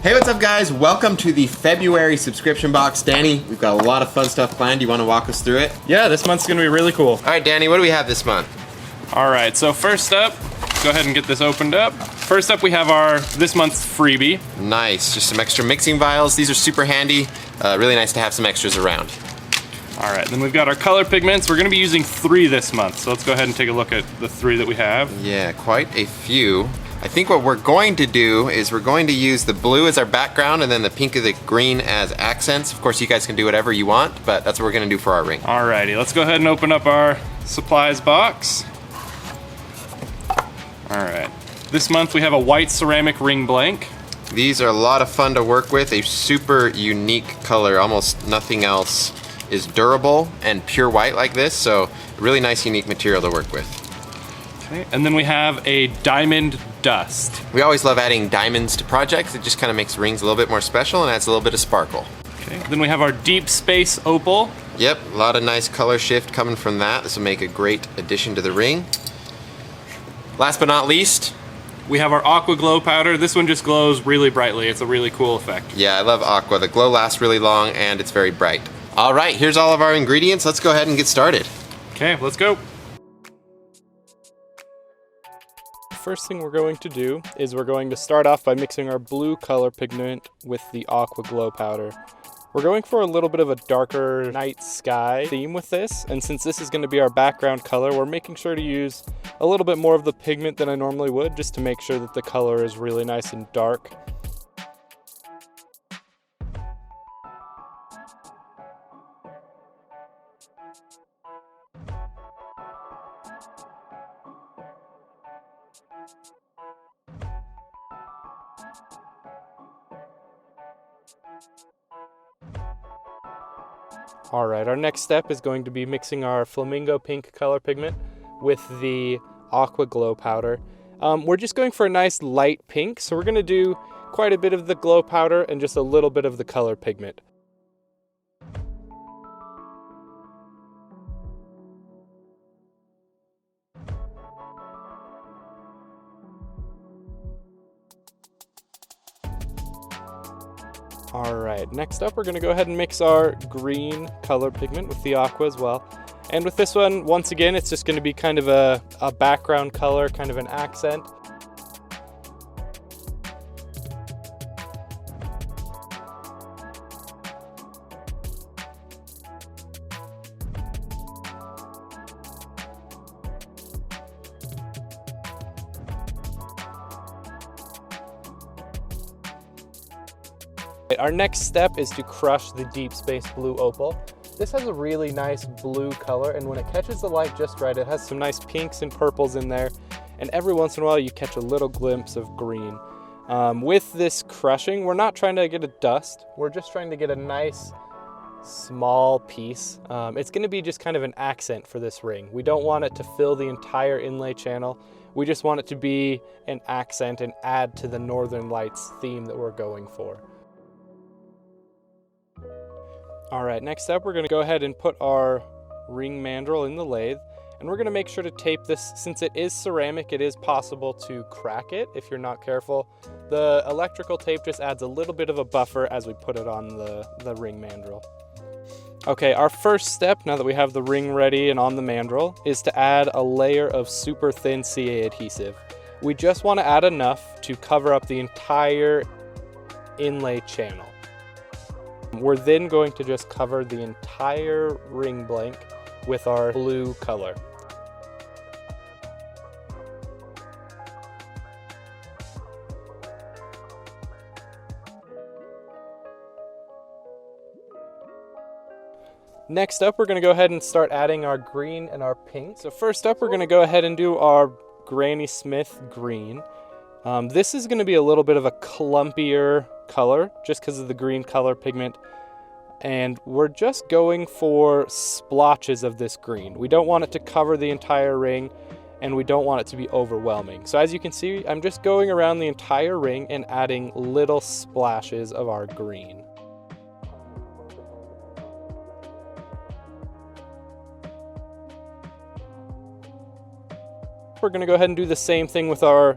Hey, what's up guys? Welcome to the February subscription box. Danny, we've got a lot of fun stuff planned. Do you want to walk us through it? Yeah, this month's gonna be really cool. All right, Danny, what do we have this month? All right, so first up, go ahead and get this opened up. First up, we have this month's freebie. Nice, just some extra mixing vials. These are super handy. Really nice to have some extras around. All right, then we've got our color pigments. We're gonna be using 3 this month, so let's go ahead and take a look at the 3 that we have. Yeah, quite a few. I think what we're going to do is we're going to use the blue as our background and then the pink and the green as accents. Of course, you guys can do whatever you want, but that's what we're gonna do for our ring. Alrighty, let's go ahead and open up our supplies box. All right, this month we have a white ceramic ring blank. These are a lot of fun to work with, a super unique color. Almost nothing else is durable and pure white like this, so really nice, unique material to work with. Okay, and then we have a diamond dust. We always love adding diamonds to projects. It just kind of makes rings a little bit more special and adds a little bit of sparkle. Okay, then we have our deep space opal. Yep, a lot of nice color shift coming from that. This will make a great addition to the ring. Last but not least, we have our aqua glow powder. This one just glows really brightly. It's a really cool effect. Yeah, I love aqua. The glow lasts really long and it's very bright. All right, here's all of our ingredients. Let's go ahead and get started. Okay, let's go. First thing we're going to do is we're going to start off by mixing our blue color pigment with the aqua glow powder. We're going for a little bit of a darker night sky theme with this, and since this is going to be our background color, we're making sure to use a little bit more of the pigment than I normally would, just to make sure that the color is really nice and dark. Alright, our next step is going to be mixing our flamingo pink color pigment with the aqua glow powder. We're just going for a nice light pink, so we're going to do quite a bit of the glow powder and just a little bit of the color pigment. Alright, next up we're going to go ahead and mix our green color pigment with the aqua as well. And with this one, once again, it's just going to be kind of a background color, kind of an accent. Our next step is to crush the deep space blue opal. This has a really nice blue color, and when it catches the light just right, it has some nice pinks and purples in there, and every once in a while you catch a little glimpse of green. With this crushing, we're not trying to get a dust, we're just trying to get a nice small piece. It's going to be just kind of an accent for this ring. We don't want it to fill the entire inlay channel. We just want it to be an accent and add to the Northern Lights theme that we're going for. Alright, next up we're going to go ahead and put our ring mandrel in the lathe, and we're going to make sure to tape this. Since it is ceramic, it is possible to crack it if you're not careful. The electrical tape just adds a little bit of a buffer as we put it on the ring mandrel. Okay, our first step, now that we have the ring ready and on the mandrel, is to add a layer of super thin CA adhesive. We just want to add enough to cover up the entire inlay channel. We're then going to just cover the entire ring blank with our blue color. Next up, we're going to go ahead and start adding our green and our pink. So first up, we're going to go ahead and do our Granny Smith green. This is going to be a little bit of a clumpier color just because of the green color pigment, and we're just going for splotches of this green. We don't want it to cover the entire ring, and we don't want it to be overwhelming. So as you can see, I'm just going around the entire ring and adding little splashes of our green. We're going to go ahead and do the same thing with our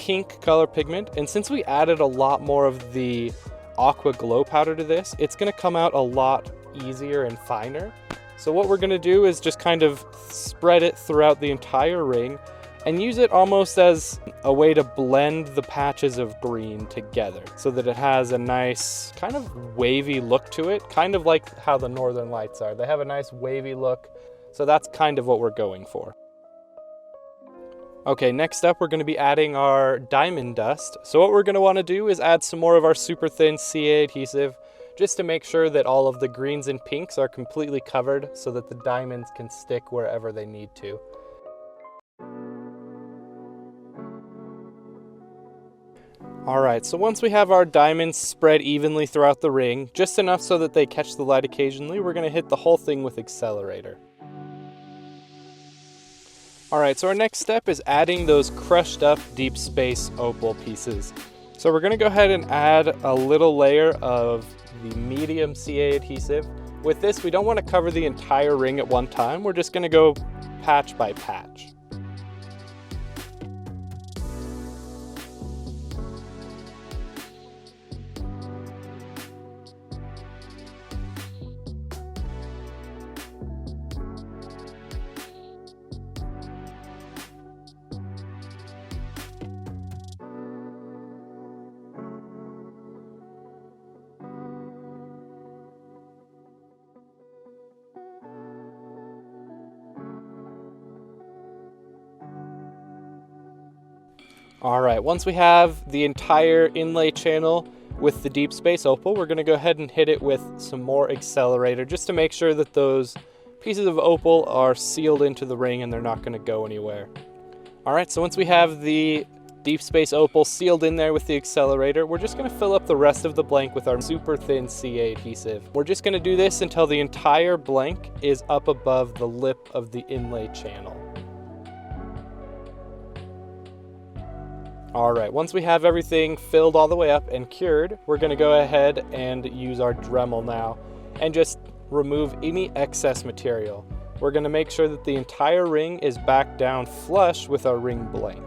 pink color pigment, and since we added a lot more of the aqua glow powder to this, it's gonna come out a lot easier and finer. So what we're gonna do is just kind of spread it throughout the entire ring and use it almost as a way to blend the patches of green together so that it has a nice kind of wavy look to it, kind of like how the Northern Lights are. They have a nice wavy look, so that's kind of what we're going for. Okay, next up we're going to be adding our diamond dust. So what we're going to want to do is add some more of our super thin CA adhesive just to make sure that all of the greens and pinks are completely covered so that the diamonds can stick wherever they need to. Alright, so once we have our diamonds spread evenly throughout the ring, just enough so that they catch the light occasionally, we're going to hit the whole thing with accelerator. Alright, so our next step is adding those crushed up deep space opal pieces. So we're going to go ahead and add a little layer of the medium CA adhesive. With this, we don't want to cover the entire ring at one time, we're just going to go patch by patch. Alright, once we have the entire inlay channel with the deep space opal, we're going to go ahead and hit it with some more accelerator just to make sure that those pieces of opal are sealed into the ring and they're not going to go anywhere. Alright, so once we have the deep space opal sealed in there with the accelerator, we're just going to fill up the rest of the blank with our super thin CA adhesive. We're just going to do this until the entire blank is up above the lip of the inlay channel. Alright, once we have everything filled all the way up and cured, we're going to go ahead and use our Dremel now and just remove any excess material. We're going to make sure that the entire ring is back down flush with our ring blank.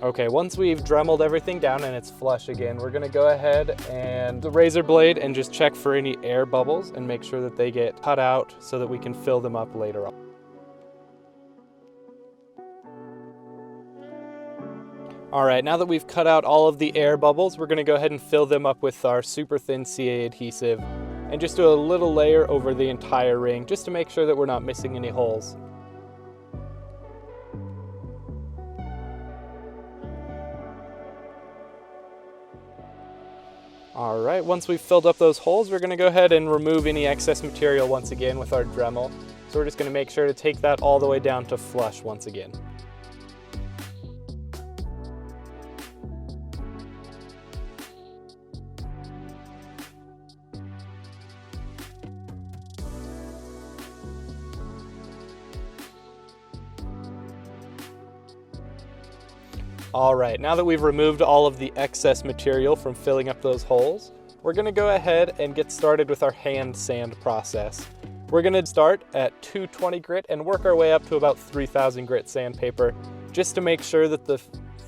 Okay, once we've Dremeled everything down and it's flush again, we're gonna go ahead and the razor blade and just check for any air bubbles and make sure that they get cut out so that we can fill them up later on. Alright, now that we've cut out all of the air bubbles, we're gonna go ahead and fill them up with our super thin CA adhesive and just do a little layer over the entire ring just to make sure that we're not missing any holes. Alright, once we've filled up those holes, we're going to go ahead and remove any excess material once again with our Dremel. So we're just going to make sure to take that all the way down to flush once again. Alright, now that we've removed all of the excess material from filling up those holes, we're going to go ahead and get started with our hand sand process. We're going to start at 220 grit and work our way up to about 3000 grit sandpaper just to make sure that the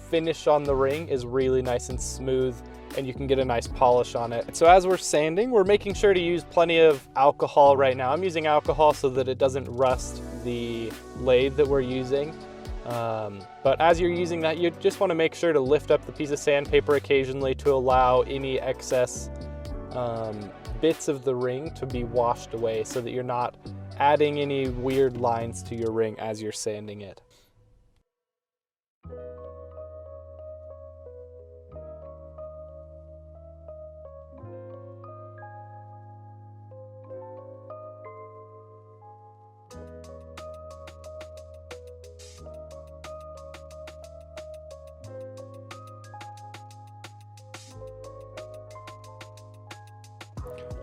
finish on the ring is really nice and smooth and you can get a nice polish on it. So as we're sanding, we're making sure to use plenty of alcohol right now. I'm using alcohol so that it doesn't rust the lathe that we're using. But as you're using that, you just want to make sure to lift up the piece of sandpaper occasionally to allow any excess bits of the ring to be washed away so that you're not adding any weird lines to your ring as you're sanding it.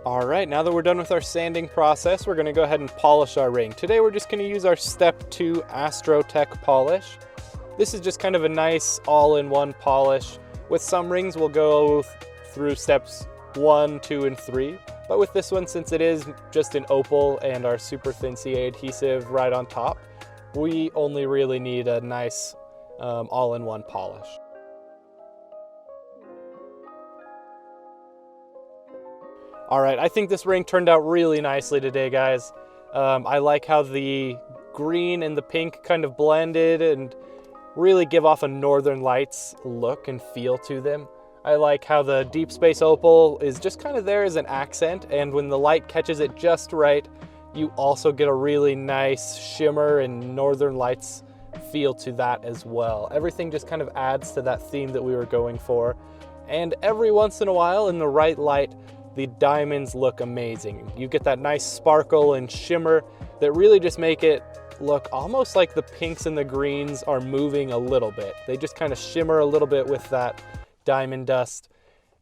All right, now that we're done with our sanding process, we're gonna go ahead and polish our ring. Today we're just gonna use our Step 2 Astrotech polish. This is just kind of a nice all-in-one polish. With some rings we'll go through steps 1, 2, and 3. But with this one, since it is just an opal and our super thin CA adhesive right on top, we only really need a nice all-in-one polish. All right, I think this ring turned out really nicely today, guys. I like how the green and the pink kind of blended and really give off a Northern Lights look and feel to them. I like how the Deep Space Opal is just kind of there as an accent, and when the light catches it just right, you also get a really nice shimmer and Northern Lights feel to that as well. Everything just kind of adds to that theme that we were going for. And every once in a while, in the right light, the diamonds look amazing. You get that nice sparkle and shimmer that really just make it look almost like the pinks and the greens are moving a little bit. They just kind of shimmer a little bit with that diamond dust.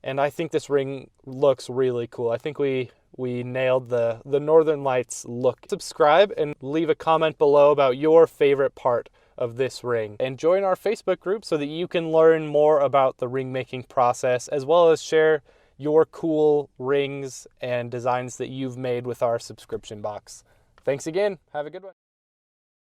And I think this ring looks really cool. I think we nailed the Northern Lights look. Subscribe and leave a comment below about your favorite part of this ring. And join our Facebook group so that you can learn more about the ring making process, as well as share your cool rings and designs that you've made with our subscription box. Thanks again. Have a good one.